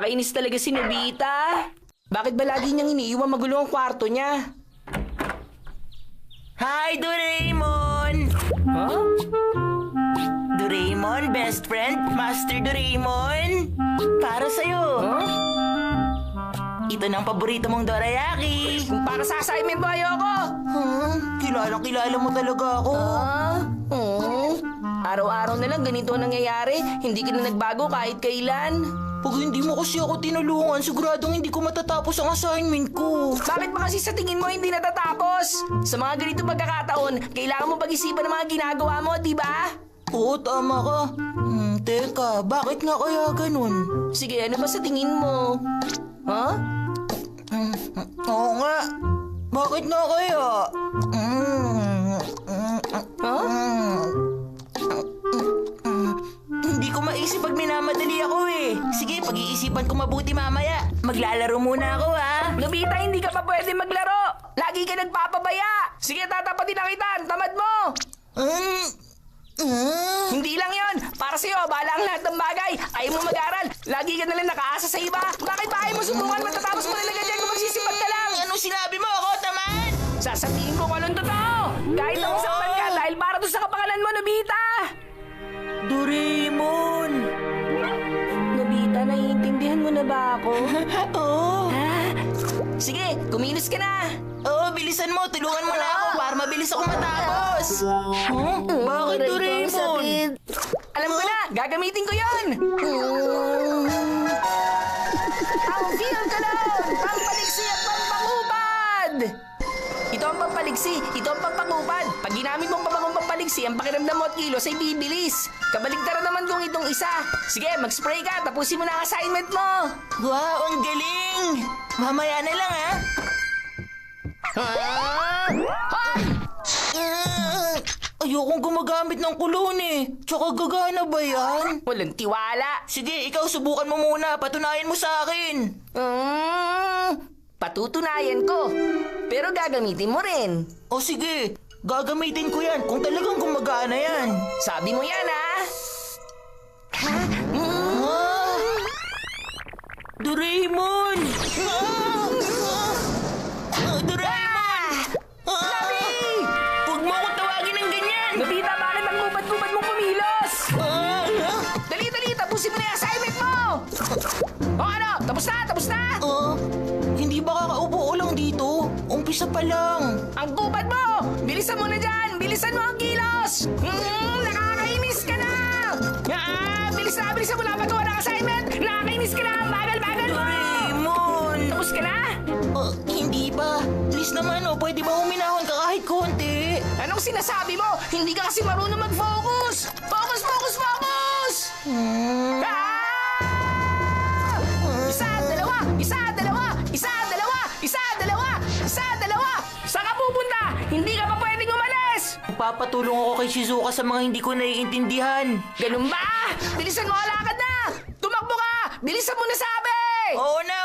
Nakakainis talaga si Nobita. Bakit ba lagi niyang iniiwan magulo ang kwarto niya? Hi, Doraemon! Huh? Doraemon, best friend, Master Doraemon! Para sa'yo! Huh? Ito ng paborito mong dorayaki! Kung para sa assignment mo, ayoko! Kilala mo talaga ako! Araw-araw na lang ganito ang nangyayari. Hindi ka na nagbago kahit kailan. Pag hindi mo kasi ako tinulungan, siguradong hindi ko matatapos ang assignment ko. Bakit ba kasi sa tingin mo hindi natatapos? Sa mga ganito pagkakataon, kailangan mo pag-isipan ng mga ginagawa mo, di ba? Oo, tama ka. Teka, bakit nga kaya ganun? Sige, ano ba sa tingin mo? Huh? Oo nga. Bakit nga kaya? Huh? Hindi ko maisip pag minamadali ako eh. Sige, pag-iisipan ko mabuti mamaya. Maglalaro muna ako ha. Nobita, hindi ka pa pwede maglaro. Lagi ka nagpapabaya. Sige, tatapatin na kita. Tamad mo. Hindi lang yon. Para sa'yo, bahala ang lahat ng bagay. Ayaw mo mag-aral. Lagi ka nalang nakaasa sa iba. Bakit ba ayaw mo subukan? Matatapos mo na lang ganyan kung magsisipag ka lang. Anong sinabi mo ako, tamad? Sasabihin ko kung anong totoo. Kahit ako saktan ka dahil para to sa kapakanan mo, Nobita. Doraemon! Nobita, naiintindihan mo na ba ako? Oo. Sige, kumilos ka na. Oo, bilisan mo. Tulungan mo na ako para mabilis ako matapos. Bakit, Doraemon? Alam ko na, gagamitin ko yon. Ang feel ka lang, pampaliksi at pampangupad. Ito ang pampaliksi, ito ang pampangupad. Pag ginamit mong pabagong pampaliksi, ang pakiramdam mo at kilos ay bibilis. Kabaligtaran naman kung itong isa. Sige, mag-spray ka, tapusin mo na ang assignment mo. Wow, ang galing! Mamaya na lang, ha? Ayokong gumagamit ng kulon eh. Tsaka gagana ba yan? Walang tiwala. Sige, ikaw subukan mo muna. Patunayan mo sa akin. Patutunayan ko. Pero gagamitin mo rin. O sige, gagamitin ko yan kung talagang gumagana yan. Sabi mo yan, ha? Doraemon! Doraemon! Sabi! Huwag mo akong tawagin ng ganyan! Nobita, bakit ang kupad-kupad mong pumilos? Dali, tapusin mo na yung assignment mo! O ano, tapos na, tapos na! Hindi ba kakaupo ko lang dito? Umpisa pa lang. Ang kupad mo! Bilisan mo na dyan! Bilisan mo ang kilos! Nakakainis ka na! Bilisan mo na pagawa ng assignment! Nakakainis ka na! Bagal mo! Doraemon! Tapos ka na? Hindi pa. Please naman, pwede ba huminahon ka kahit konti? Anong sinasabi mo? Hindi ka kasi marunong mag-focus! Focus! Isa, dalawa! Saan ka pupunta? Hindi ka pa pwedeng umalis! Papatulong ako kay Shizuka sa mga hindi ko naiintindihan. Ganun ba? Bilisan mo ang lakad na! Tumakbo ka! Bilisan mo na sabi! Oo na!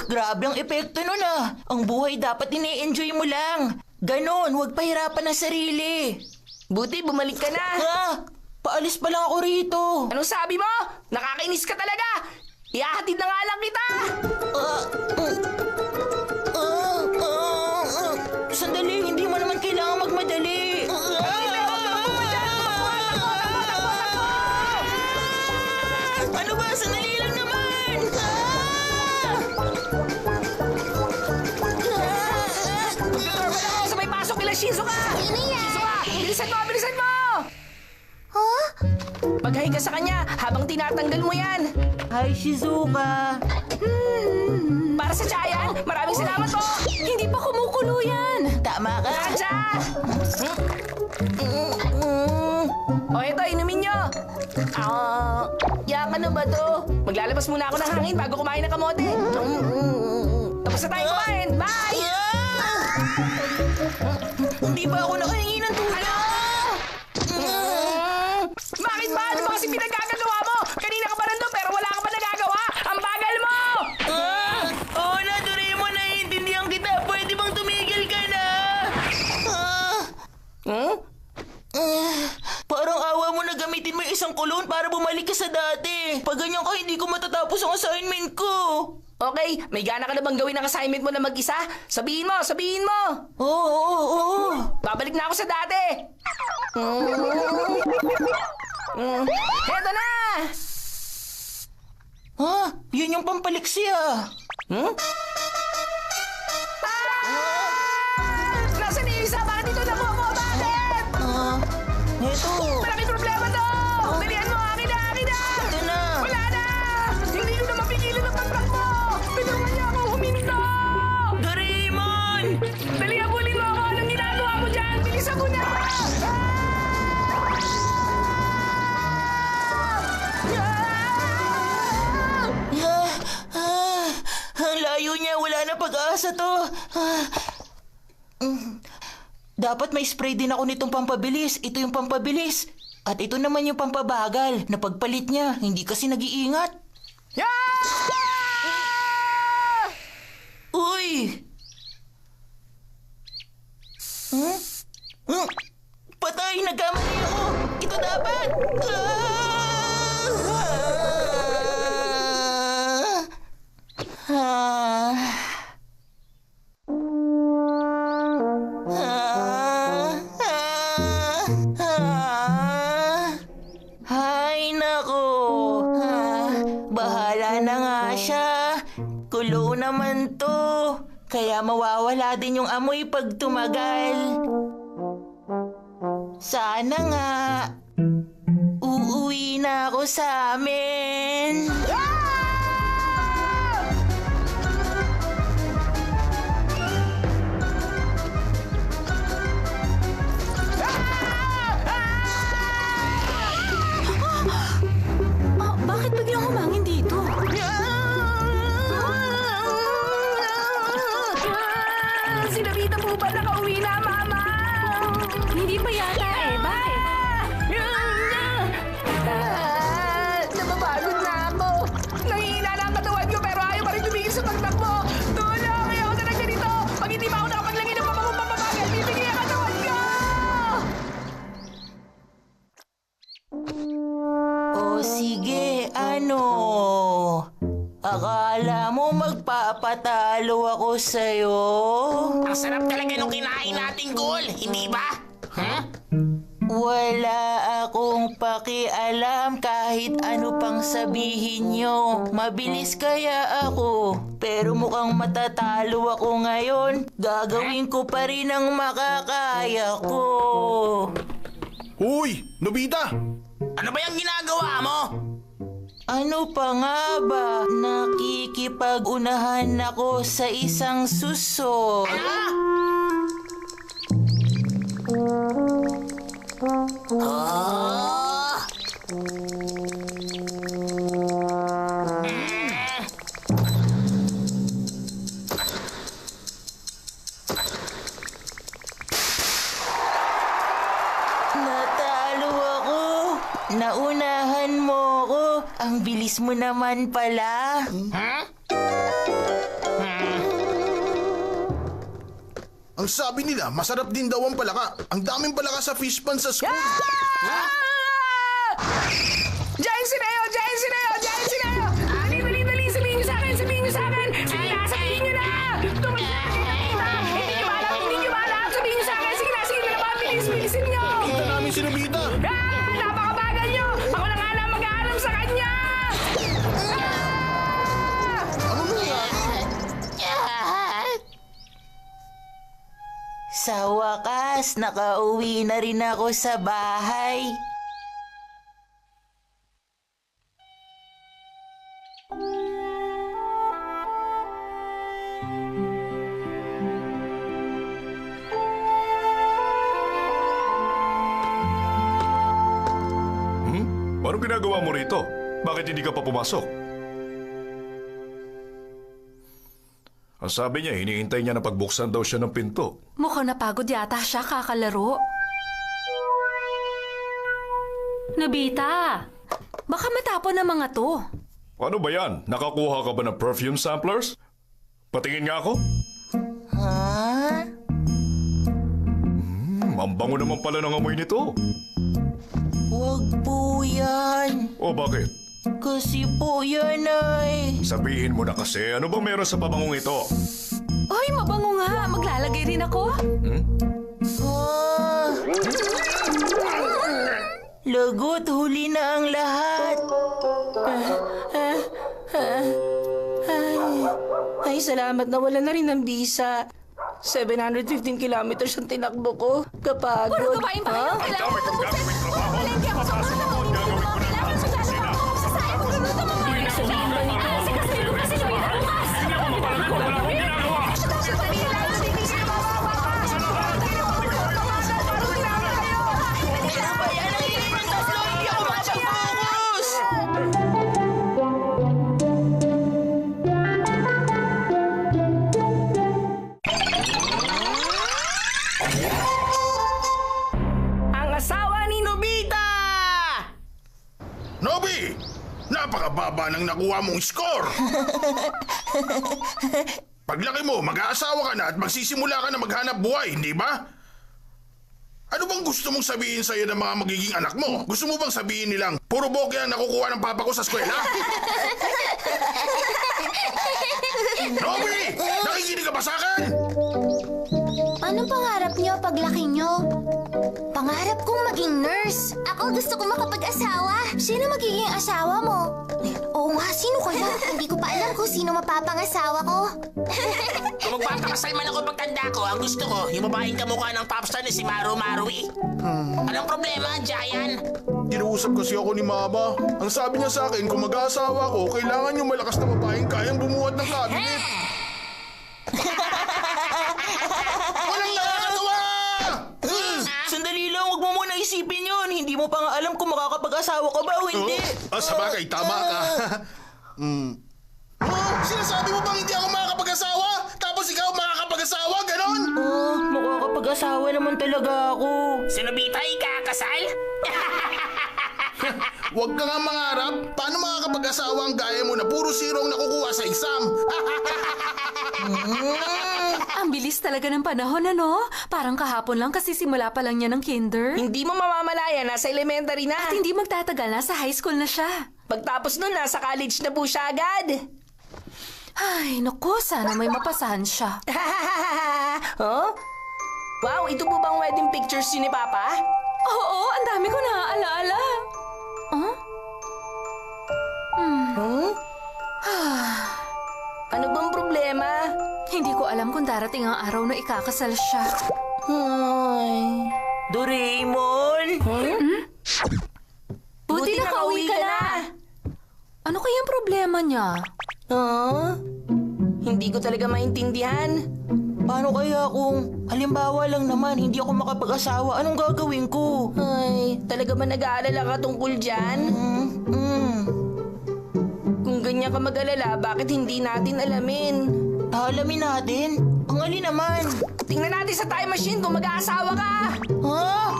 Grabe ang epekto nun ah. Ang buhay dapat ini-enjoy mo lang. Ganon, huwag pahirapan ang sarili. Buti, bumalik ka na. Paalis pa lang ako rito. Anong sabi mo? Nakakainis ka talaga! Ihahatid na nga lang kita! Sandali, hindi mo naman kailangan magmadali. Ano ba? Sandali lang naman! Sa may pasok nila, Shizuka! Shizuka, bilisan mo! Maghay ka sa kanya habang tinatanggal mo yan. Hi, Shizuka. Para sa Chayan, maraming salamat po. Hindi pa kumukulo yan. Tama ka. Raja! O ito, inumin nyo. Yak, ano ba to? Maglalabas muna ako ng hangin bago kumain ng kamote. Tapos na tayo kumain. Bye! Hindi ba ako nakahingi ng tulong? Bakit ba? Ano ba kasi pinagkagagawa mo? Kanina ka pa nandun pero wala ka pa nagagawa. Ang bagal mo! Oo na, Doraemon, naiintindihan kita. Pwede bang tumigil ka na? Parang awa ka, hindi ko matatapos ang assignment ko. Okay, may gana ka na bang gawin ang assignment mo na mag-isa? Sabihin mo, sabihin mo! Oo. Babalik na ako sa dati! Heto na! Yun yung pampaliksi ah. Nasaan yung isa? Bakit dito na po ako? Bakit? Eto. Malaking problema to! Dalihan mo! Akin na! Akin na! Ito na. Wala na! Hindi ko na mapigilan ang pagprak mo! Pinurman niya ako huminto! Doraemon! Dali, abulin mo ako! Anong ginagawa mo dyan? Bilisan mo na! Ang layo niya, wala na pag-asa to. Dapat may spray din ako nitong pampabilis. Ito yung pampabilis. At ito naman yung pampabagal na pagpalit niya. Hindi kasi nag-iingat. Uy! Patay! Nagkamali ako! Ito dapat! Hay nako! Bahala na nga siya. Kulo naman to. Kaya mawawala din yung amoy pag tumagal. Sana nga. Uuwi na ako sa amin. Bakit biglang humangin dito? Sinabita po ba nakauwi na, Mama? Hindi pa yata eh. Bakit? Napapagod na ako. Nangihina na ang katawan ko pero ayaw pa rin tumigil sa pagtakbo. Tulong! Ayoko na ganito. Pag hindi pa ako nakapaglangin ng papagong papabagal, bibigay ang katawan ko! O sige, ano? Akala mo magpapatalo ako sa'yo? Ang sarap talaga nung kinain nating goal, hindi ba? Wala akong pakialam kahit ano pang sabihin nyo. Mabilis kaya ako, pero mukhang matatalo ako ngayon. Gagawin ko pa rin ang makakaya ko. Hoy! Nobita! Ano ba yung ginagawa mo? Ano pa nga ba? Nakikipag-unahan ako sa isang suso. Natalo ako. Naunahan mo ako. Ang bilis mo naman pala. Ang sabi nila, masarap din daw ang palaka. Ang daming palaka sa fish pan sa school. Diyan si Neo! Diyan si Neo! Diyan si Neo! Dali! Sabihin niyo sa akin! Sabihin niyo sa akin! Sige na! Sabihin niyo na! Hindi niyo alam! Sabihin niyo sa akin! Sige na! Bilisin niyo! Kita namin si Nobita. Napakabagal niyo! Ako na nga lang mag-aalam sa kanya! Ano nangyari? Sa wakas, nakauwi na rin ako sa bahay. Anong ginagawa mo rito? Bakit hindi ka pa pumasok? Ang sabi niya, hinihintay niya na pagbuksan daw siya ng pinto. Mukhang napagod yata siya kakalaro. Nobita, baka matapon ng mga to. Ano ba yan? Nakakuha ka ba ng perfume samplers? Patingin nga ako. Ha? Ang bango naman pala ng amoy nito. Huwag po yan. O bakit? Kasi po yan ay... Sabihin mo na kasi, ano bang meron sa pabangong ito? Ay, mabango nga. Maglalagay rin ako. Ah. Lagot, huli na ang lahat. Ay, salamat na wala na rin ng bisa. 715 kilometers ang tinakbo ko. Kapagod. Puro gawain pa kayo. Ang dami kong gagawing trabaho. Palengke ako sa mga Gagawin ko na ang opisina. Sasayang ko na ito mga ina. Kasi kasayo kasi yung ina bukas. Hindi ako mapalagay kung wala akong ginagawa. Hindi ako makapag-focus! Ang asawa ni Nobita! Nobi! Napakababa ng nakuha mong score! Paglaki mo, mag-aasawa ka na at magsisimula ka na maghanap buhay, hindi ba? Ano bang gusto mong sabihin sa'yo ng mga magiging anak mo? Gusto mo bang sabihin nilang, puro boke ang nakukuha ng papa ko sa eskwela? Nobi! Nakikinig ka ba sa akin? Anong pangarap niyo paglaki niyo? Pangarap kong maging nurse. Ako gusto kong makapag-asawa. Sino magiging asawa mo? Oo nga, sino kaya? Hindi ko pa alam kung sino mapapangasawa ko. Kung magpapakasal man ako pagtanda ko, ang gusto ko, yung babaeng kamukha ng popstar ni si Maru Marui. Anong problema, Giant? Kinausap kasi ako ni Mama. Ang sabi niya sa akin, kung mag-aasawa ko, kailangan yung malakas na babaeng kayang bumuhat ng cabinet. Walang nakakatawa! Sandali lang, huwag mo muna isipin yun. Hindi mo pa nga alam kung makakapag-asawa ka ba o hindi. Sa bagay, tama ka. Sinasabi mo bang hindi ako makakapag-asawa? Tapos ikaw makakapag-asawa, ganon? Makakapag-asawa naman talaga ako. Si Nobita ikakasal? Huwag ka nga mangarap. Paano makakapag-asawa ang gaya mo na puro zero ang nakukuha sa exam? Ang bilis talaga ng panahon, ano? Parang kahapon lang kasi simula pa lang niya ng kinder. Hindi mo mamamalaya, nasa elementary na. At hindi magtatagal na sa high school na siya. Pagtapos nun, nasa college na po siya agad. Ay, naku, sana may mapasahan siya. Huh? Wow, ito po bang wedding pictures yun ni Papa? Oo, ang dami ko naaalala. Huh? Huh? Ano bang problema? Hindi ko alam kung darating ang araw na ikakasal siya. Ay. Doraemon! Buti nakauwi ka na. Ano kayang problema niya? Huh? Hindi ko talaga maintindihan. Paano kaya kung, halimbawa lang naman, hindi ako makapag-asawa, anong gagawin ko? Ay, talaga ba nag-aalala ka tungkol dyan? Kung ganyan ka mag-alala, bakit hindi natin alamin? Alamin natin? Ang alin naman? Tingnan natin sa time machine kung mag-aasawa ka! Ha?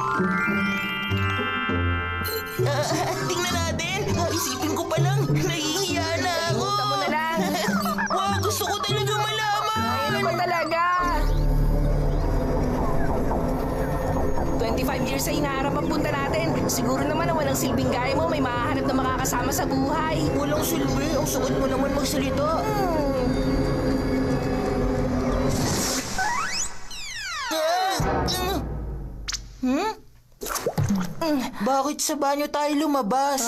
Tingnan natin. Isipin ko pa lang, nahihiya na ako. Punta mo na lang. Wow, gusto ko talaga malaman. Ano ba talaga? 25 years ay hinaharap ang punta natin. Siguro naman na walang silbing gaya mo, may mahahanap na makakasama sa buhay. Walang silbi, ang sakit mo naman magsalita. Bakit sa banyo tayo lumabas?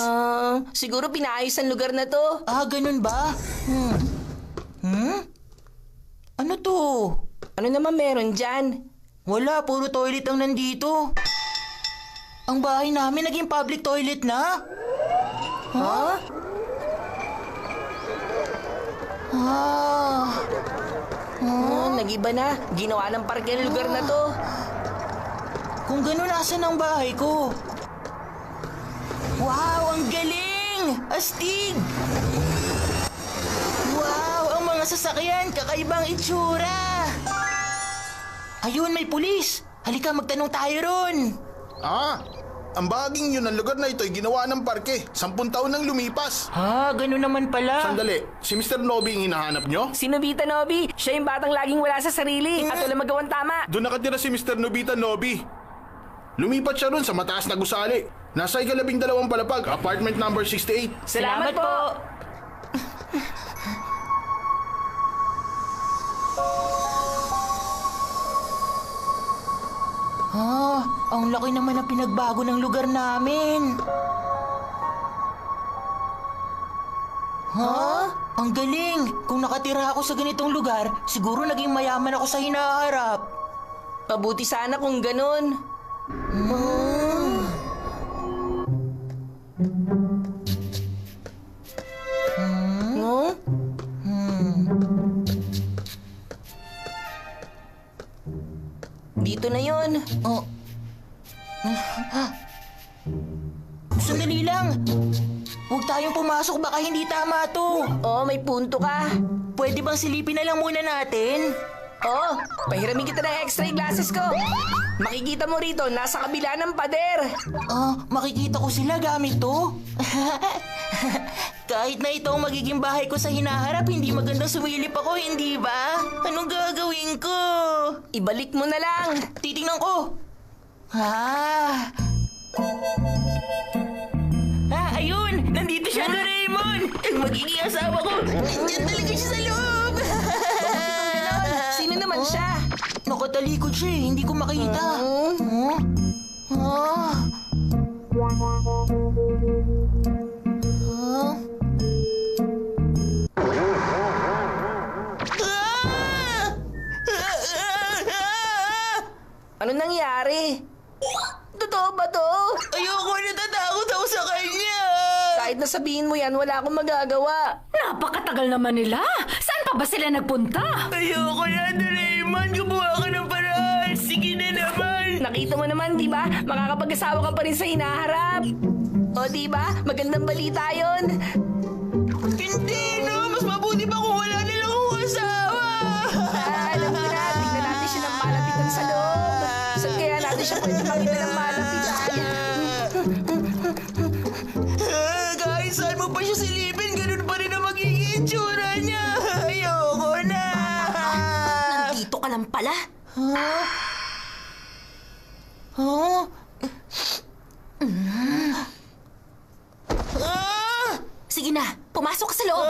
Siguro pinaayos ang lugar na to. Ganun ba? Ano to? Ano naman meron dyan? Wala, puro toilet ang nandito. Ang bahay namin naging public toilet na. Huh? Nag-iba na. Ginawa ng parke ang lugar na to. Kung gano'n, asan ang bahay ko? Wow, ang galing! Astig! Wow, ang mga sasakyan, kakaibang itsura! Ayun, may pulis! Halika, magtanong tayo ron! Ang bahaging yun ng lugar na ito ay ginawa ng parke. 10 taon nang lumipas. Gano'n naman pala. Sandali, si Mr. Nobi ang hinahanap nyo? Si Nobita Nobi, siya yung batang laging wala sa sarili at wala magawang tama. Doon nakatira si Mr. Nobita Nobi. Lumipat siya ron sa mataas na gusali. Nasa ika-12 palapag, apartment number 68. Salamat po! Ang laki naman ng pinagbago ng lugar namin. Ang galing! Kung nakatira ako sa ganitong lugar, siguro naging mayaman ako sa hinaharap. Mabuti sana kung ganun. No? Dito na yon. Sandali lang! Huwag tayong pumasok, baka hindi tama to. Oh, may punto ka. Pwede bang silipin na lang muna natin? Oh, pahiramin kita ng extra glasses ko. Makikita mo rito, nasa kabila ng pader. Makikita ko sila gamit to. Kahit na ito ang magiging bahay ko sa hinaharap, hindi magandang sumilip ako, hindi ba? Anong gagawin ko? Ibalik mo na lang. Titingnan ko. Ayun! Nandito siya, Doraemon! Ang magiging asawa ko! Nandiyan talaga siya sa loob! Sino naman siya? Nakatalikod siya eh, hindi ko makita. Ano nangyari? Totoo ba to? Ayoko, natatakot ako sa kanya! Kahit nasabihin mo yan, wala akong magagawa. Napakatagal naman nila. Saan pa ba sila nagpunta? Ayoko na, Doraemon! Gumawa ka ng paraan! Sige na naman! Nakita mo naman, di ba? Makakapag-asawa ka pa rin sa hinaharap. O, di ba? Magandang balita yon. Hindi, no! Mas mabuti pa kung wala nilang akong asawa! Alam ko na, tignan natin siya ng malapitan sa loob. Saan kaya natin siya pwede makita ng malapitan? Kahit saan mo pa siya silipin, ganun pa rin ang magiging itsura niya! Ayoko na! Nandito ka lang pala. Sige na, pumasok ka sa loob.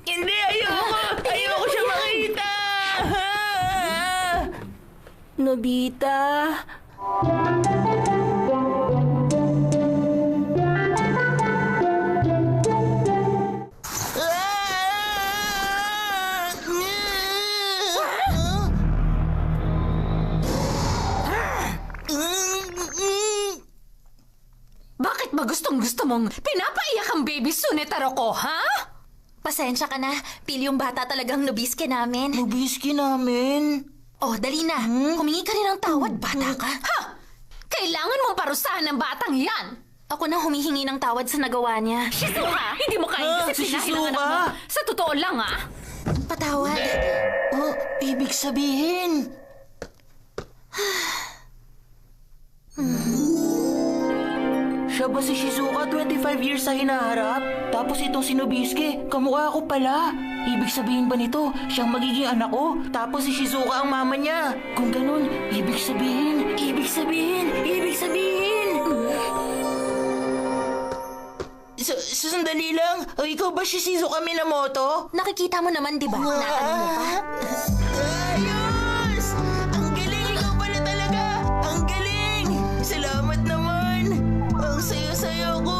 Hindi, ayoko! Ayoko siya makita! Nobita. Bakit ba gustong-gusto mong pinapaiyak ang baby Sunetaro ko, ha? Pasensya ka na. Pili yung bata talagang nubiske namin. Nubiski namin. Oh, dali na. Humingi ka rin ng tawad, bata ka. Ha! Kailangan mong parusahan ng batang yan! Ako na humihingi ng tawad sa nagawa niya. Shizuka! Hindi mo kaya si disiplinahin ang anak Shizuka! mo. Sa totoo lang, ha? Patawad. Ibig sabihin... Siya ba si Shizuka 25 years sa hinaharap? Tapos itong si Nobiske, kamukha ko pala. Ibig sabihin ba nito, siyang magiging anak ko? Tapos si Shizuka ang mama niya. Kung ganun, ibig sabihin... Sandali lang. Ikaw ba si Shizuka Minamoto? Nakikita mo naman, di ba? Naano mo pa? Ayos! Ang galing! Ikaw pala talaga! Ang galing! Salamat naman! Ang saya-saya ko!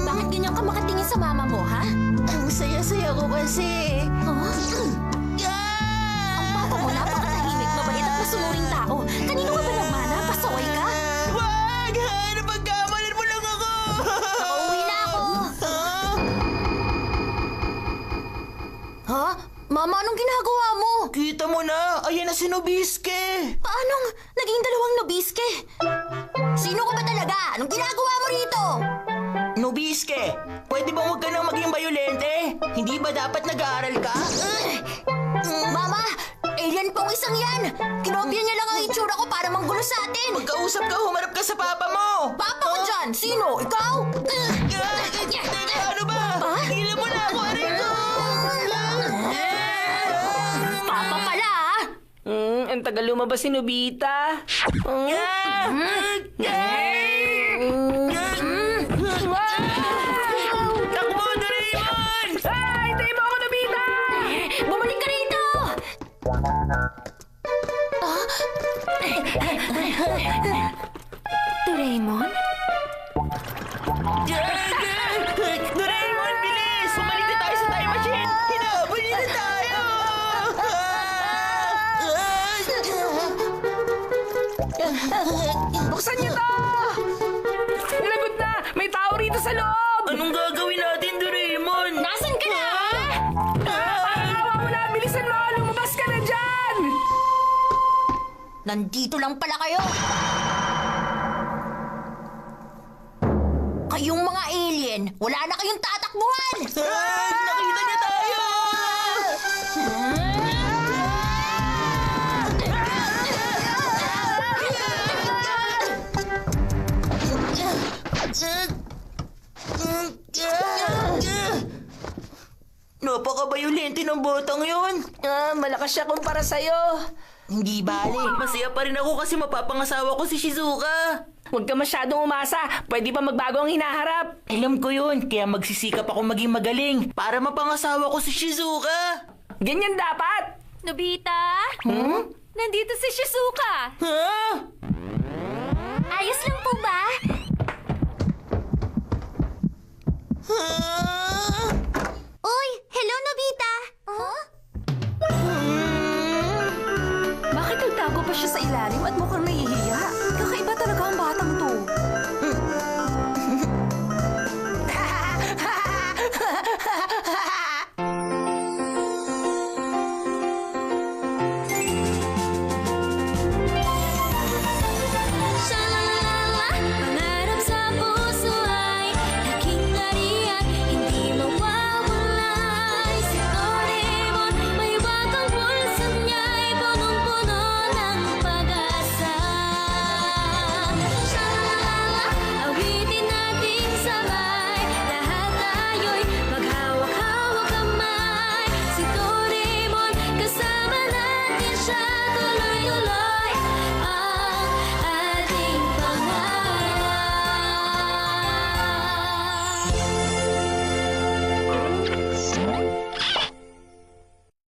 Bakit ganyan ka makatingin sa mama mo, ha? Ang saya-saya ko kasi! Ang papa mo napakatahimik, mabait at masunuring tao. Kanino ka ba nagmana? Pasaway ka? Wag! Napagkamalan mo lang ako! Uuwi na ako! Ha? Mama, anong ginagawa mo? Kita mo na! Ayan na si Nobiske! Paanong naging dalawang nobiske? Sino ka ba talaga? Anong ginagawa mo rito? Nobiske! Pwede ba huwag ka nang maging bayolente? Hindi ba dapat nag-aaral ka? Mama, alien pong isang yan! Kinopya niya lang ang itsura ko para manggulo sa atin! Magkausap ka, humarap ka sa papa mo! Papa ko dyan! Sino? Ikaw? Ano ba? Higilan mo na ako, aray ko! Papa pala, ha? Ang tagal lumabas si Nobita. Takbo, Doraemon! Ay, tayo mo ako, Nobita! Bumalik ka rito! Doraemon? Doraemon, bilis! Bumalik na tayo sa time machine! Hinahabol niya na tayo! Buksan niyo to! Lagot na! May tao rito sa loob! Anong gagawin natin, Doraemon? Nasaan ka na? Pakawa mo na! Bilisan mo! Lumabas ka na dyan! Nandito lang pala kayo! Kayong mga alien, wala na kayong tatakbuhan! Nakita niya tayo! Napaka-bayolente ng botang yon. Malakas siya kumpara sa'yo. Hindi bale. Masaya pa rin ako kasi mapapangasawa ko si Shizuka. Huwag ka masyadong umasa. Pwede pa magbago ang hinaharap. Alam ko yun, kaya magsisikap ako maging magaling para mapangasawa ko si Shizuka. Ganyan dapat. Nobita? Nandito si Shizuka. Ha? Ayos lang po ba? Ha?